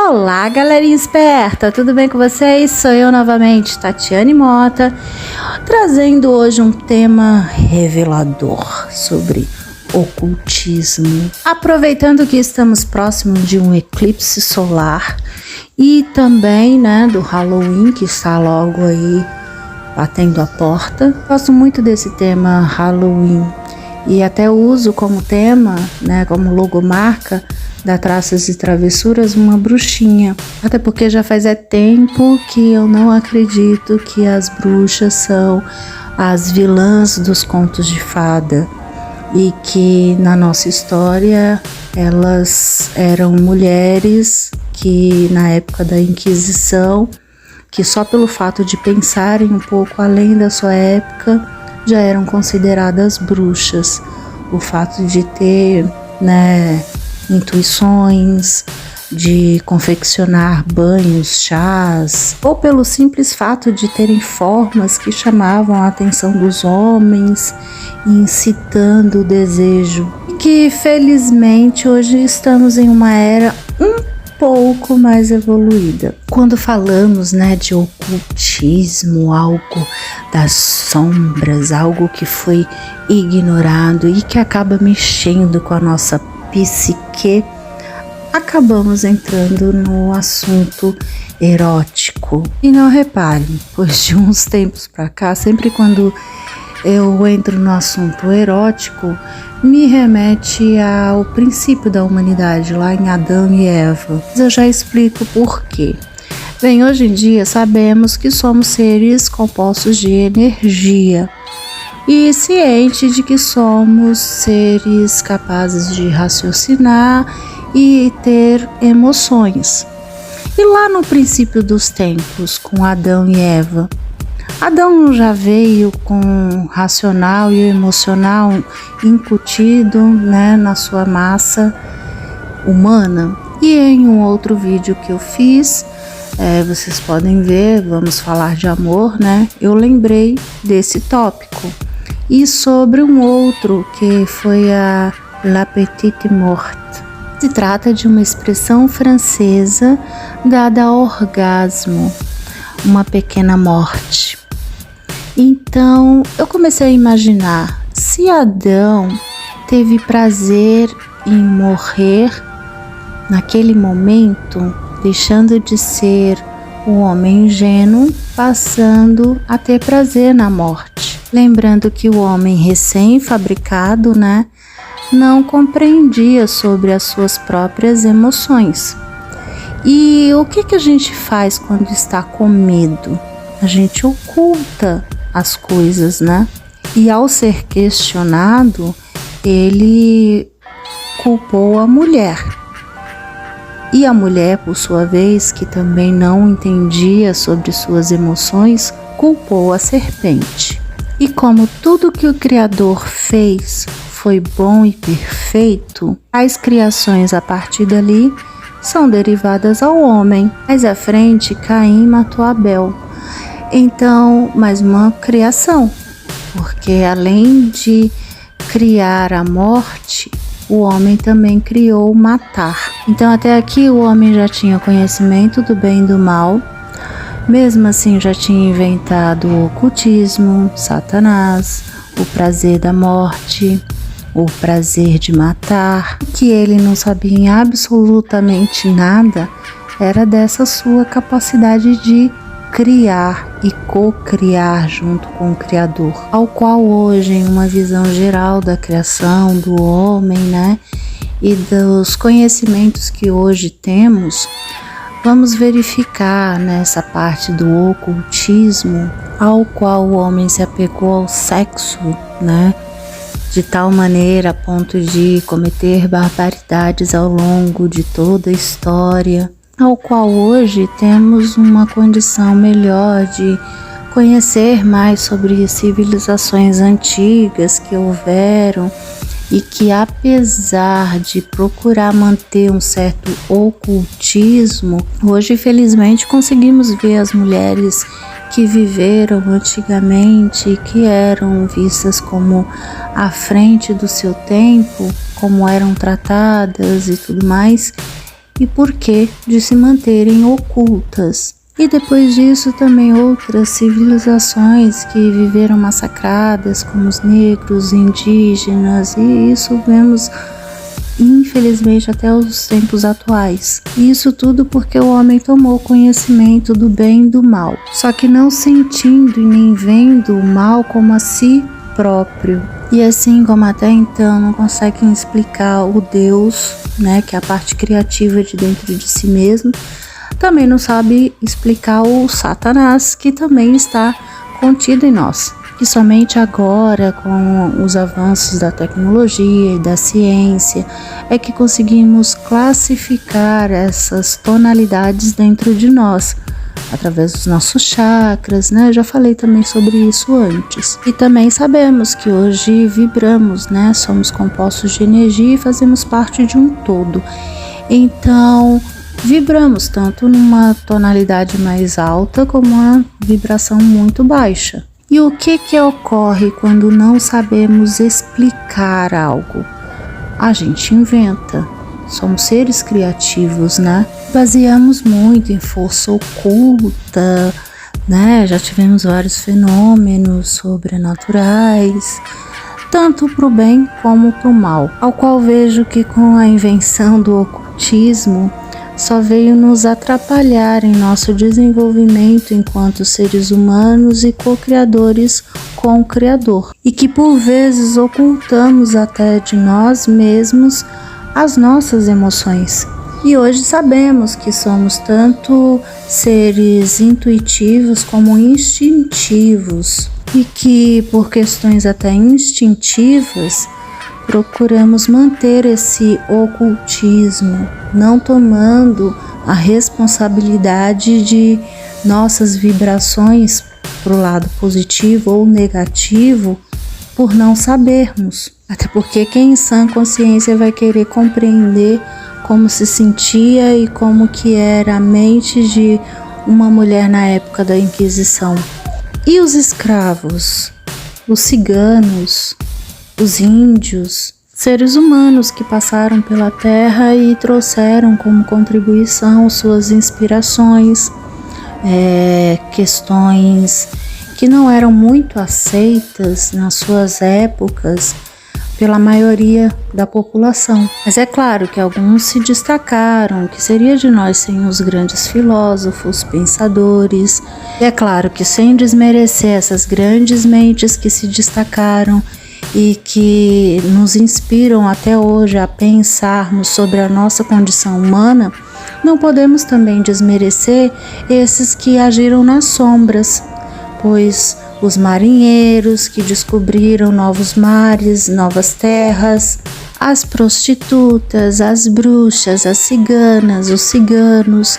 Olá, galerinha esperta, tudo bem com vocês? Sou eu novamente, Tatiane Mota, trazendo hoje um tema revelador sobre ocultismo. Aproveitando que estamos próximos de um eclipse solar e também, do Halloween, que está logo aí batendo a porta. Gosto muito desse tema Halloween e até uso como tema, como logomarca da Traças e Travessuras, uma bruxinha. Até porque já faz tempo que eu não acredito que as bruxas são as vilãs dos contos de fada e que na nossa história elas eram mulheres que na época da Inquisição, que só pelo fato de pensarem um pouco além da sua época já eram consideradas bruxas. O fato de ter, intuições, de confeccionar banhos, chás, ou pelo simples fato de terem formas que chamavam a atenção dos homens, incitando o desejo. E que felizmente hoje estamos em uma era um pouco mais evoluída. Quando falamos, de ocultismo, algo das sombras, algo que foi ignorado e que acaba mexendo com a nossa psique, acabamos entrando no assunto erótico. E não reparem, pois de uns tempos para cá, sempre quando eu entro no assunto erótico, me remete ao princípio da humanidade, lá em Adão e Eva. Mas eu já explico por quê. Bem, hoje em dia sabemos que somos seres compostos de energia e ciente de que somos seres capazes de raciocinar e ter emoções. E lá no princípio dos tempos, com Adão e Eva, Adão já veio com o racional e o emocional incutido, na sua massa humana. E em um outro vídeo que eu fiz, vocês podem ver, vamos falar de amor, eu lembrei desse tópico. E sobre um outro que foi a La Petite Morte. Se trata de uma expressão francesa dada ao orgasmo, uma pequena morte. Então, eu comecei a imaginar, se Adão teve prazer em morrer naquele momento, deixando de ser um homem ingênuo, passando a ter prazer na morte. Lembrando que o homem recém-fabricado, não compreendia sobre as suas próprias emoções. E o que a gente faz quando está com medo? A gente oculta as coisas, E ao ser questionado, ele culpou a mulher. E a mulher, por sua vez, que também não entendia sobre suas emoções, culpou a serpente. E como tudo que o Criador fez foi bom e perfeito, as criações a partir dali são derivadas ao homem. Mais à frente, Caim matou Abel. Então, mais uma criação, porque além de criar a morte, o homem também criou matar. Então, até aqui o homem já tinha conhecimento do bem e do mal, mesmo assim já tinha inventado o ocultismo, Satanás, o prazer da morte, o prazer de matar. O que ele não sabia em absolutamente nada era dessa sua capacidade de criar e co-criar junto com o Criador, ao qual hoje, em uma visão geral da criação, do homem, e dos conhecimentos que hoje temos, vamos verificar nessa parte do ocultismo, ao qual o homem se apegou ao sexo, de tal maneira a ponto de cometer barbaridades ao longo de toda a história, ao qual hoje temos uma condição melhor de conhecer mais sobre civilizações antigas que houveram e que, apesar de procurar manter um certo ocultismo, hoje felizmente conseguimos ver as mulheres que viveram antigamente e que eram vistas como à frente do seu tempo, como eram tratadas e tudo mais, e porquê de se manterem ocultas. E depois disso também outras civilizações que viveram massacradas, como os negros, indígenas, e isso vemos infelizmente até os tempos atuais. E isso tudo porque o homem tomou conhecimento do bem e do mal, só que não sentindo e nem vendo o mal como a si próprio. E assim como até então não conseguem explicar o Deus, né, que é a parte criativa de dentro de si mesmo, também não sabe explicar o Satanás, que também está contido em nós. E somente agora, com os avanços da tecnologia e da ciência, é que conseguimos classificar essas tonalidades dentro de nós, através dos nossos chakras, né? Eu já falei também sobre isso antes. E também sabemos que hoje vibramos, né? Somos compostos de energia e fazemos parte de um todo. Então, vibramos tanto numa tonalidade mais alta como uma vibração muito baixa. E o que ocorre quando não sabemos explicar algo? A gente inventa. Somos seres criativos, né? Baseamos muito em força oculta, né? Já tivemos vários fenômenos sobrenaturais, tanto para o bem como para o mal, ao qual vejo que com a invenção do ocultismo só veio nos atrapalhar em nosso desenvolvimento enquanto seres humanos e co-criadores com o Criador, e que por vezes ocultamos até de nós mesmos as nossas emoções. E hoje sabemos que somos tanto seres intuitivos como instintivos, e que por questões até instintivas procuramos manter esse ocultismo, não tomando a responsabilidade de nossas vibrações para o lado positivo ou negativo, por não sabermos. Até porque quem em sã consciência vai querer compreender como se sentia e como que era a mente de uma mulher na época da Inquisição. E os escravos, os ciganos, os índios, seres humanos que passaram pela terra e trouxeram como contribuição suas inspirações, questões que não eram muito aceitas nas suas épocas pela maioria da população. Mas é claro que alguns se destacaram, que seria de nós sem os grandes filósofos, pensadores. E é claro que sem desmerecer essas grandes mentes que se destacaram e que nos inspiram até hoje a pensarmos sobre a nossa condição humana, não podemos também desmerecer esses que agiram nas sombras, pois os marinheiros que descobriram novos mares, novas terras, as prostitutas, as bruxas, as ciganas, os ciganos,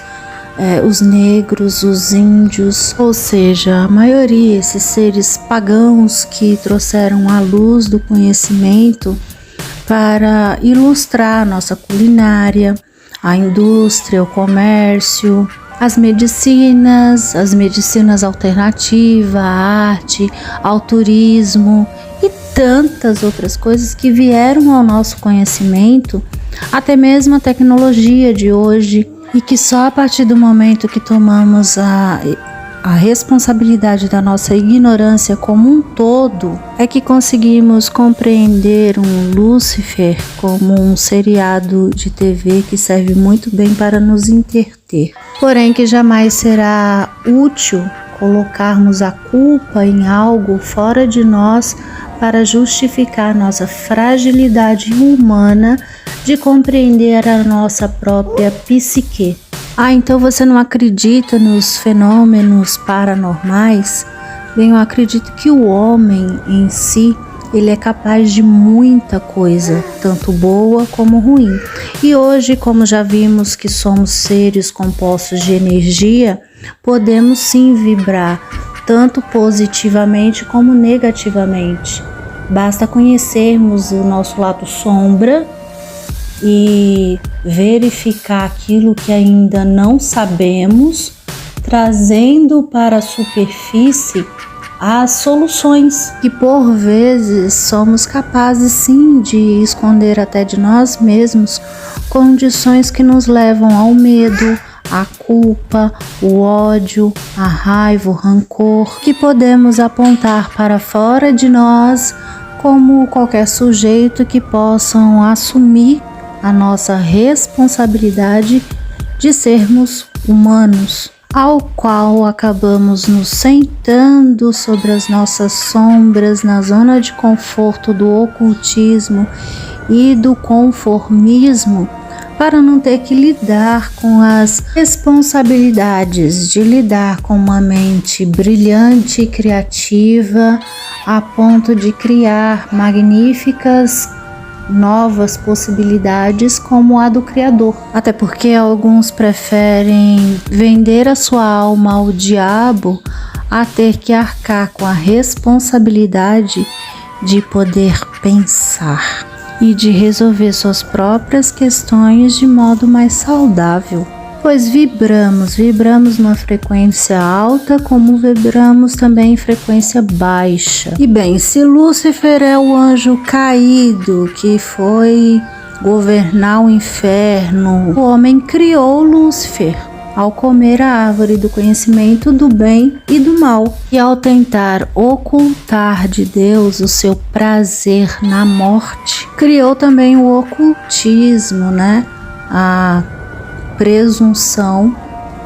os negros, os índios, ou seja, a maioria, esses seres pagãos que trouxeram a luz do conhecimento para ilustrar a nossa culinária, a indústria, o comércio, as medicinas alternativas, a arte, ao turismo e tantas outras coisas que vieram ao nosso conhecimento, até mesmo a tecnologia de hoje, e que só a partir do momento que tomamos a responsabilidade da nossa ignorância como um todo é que conseguimos compreender um Lúcifer como um seriado de TV que serve muito bem para nos entreter. Porém que jamais será útil colocarmos a culpa em algo fora de nós para justificar nossa fragilidade humana de compreender a nossa própria psique. Então você não acredita nos fenômenos paranormais? Bem, eu acredito que o homem em si, ele é capaz de muita coisa, tanto boa como ruim. E hoje, como já vimos que somos seres compostos de energia, podemos sim vibrar, tanto positivamente como negativamente. Basta conhecermos o nosso lado sombra e verificar aquilo que ainda não sabemos, trazendo para a superfície as soluções que por vezes somos capazes sim de esconder até de nós mesmos condições que nos levam ao medo, à culpa, o ódio, a raiva, o rancor, que podemos apontar para fora de nós como qualquer sujeito que possam assumir a nossa responsabilidade de sermos humanos, ao qual acabamos nos sentando sobre as nossas sombras na zona de conforto do ocultismo e do conformismo, para não ter que lidar com as responsabilidades de lidar com uma mente brilhante e criativa a ponto de criar magníficas novas possibilidades como a do Criador. Até porque alguns preferem vender a sua alma ao diabo a ter que arcar com a responsabilidade de poder pensar e de resolver suas próprias questões de modo mais saudável. Pois vibramos numa frequência alta, como vibramos também em frequência baixa. E bem, se Lúcifer é o anjo caído que foi governar o inferno, o homem criou Lúcifer ao comer a árvore do conhecimento do bem e do mal, e ao tentar ocultar de Deus o seu prazer na morte, criou também o ocultismo, a presunção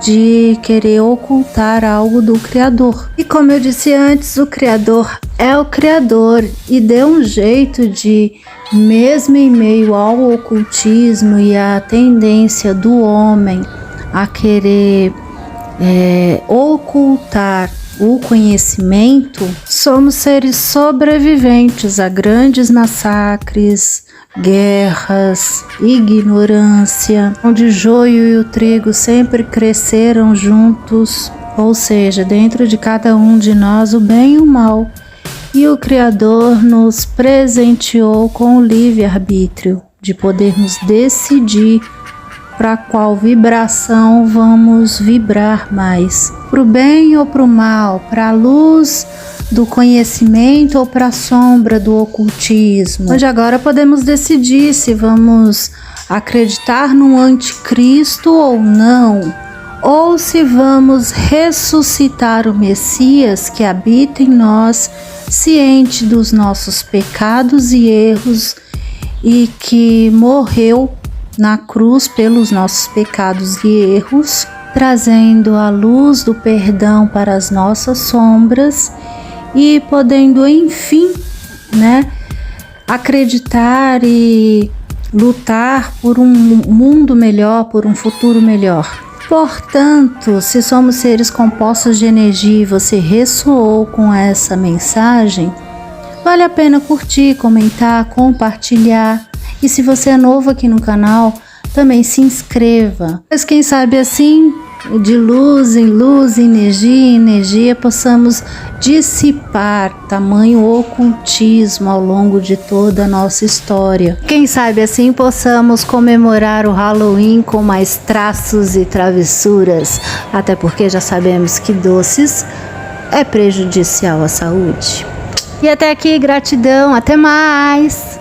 de querer ocultar algo do Criador. E como eu disse antes, o Criador é o Criador e deu um jeito de, mesmo em meio ao ocultismo e à tendência do homem a querer ocultar o conhecimento, somos seres sobreviventes a grandes massacres, guerras, ignorância, onde o joio e o trigo sempre cresceram juntos, ou seja, dentro de cada um de nós o bem e o mal. E o Criador nos presenteou com o livre-arbítrio de podermos decidir para qual vibração vamos vibrar mais, para o bem ou para o mal, para a luz do conhecimento ou para a sombra do ocultismo. Hoje agora podemos decidir se vamos acreditar no anticristo ou não, ou se vamos ressuscitar o Messias que habita em nós, ciente dos nossos pecados e erros e que morreu na cruz pelos nossos pecados e erros, trazendo a luz do perdão para as nossas sombras e podendo, enfim, acreditar e lutar por um mundo melhor, por um futuro melhor. Portanto, se somos seres compostos de energia e você ressoou com essa mensagem, vale a pena curtir, comentar, compartilhar. E se você é novo aqui no canal, também se inscreva. Mas quem sabe assim, de luz em luz, energia em energia, possamos dissipar tamanho ocultismo ao longo de toda a nossa história. Quem sabe assim possamos comemorar o Halloween com mais traços e travessuras, até porque já sabemos que doces é prejudicial à saúde. E até aqui, gratidão, até mais!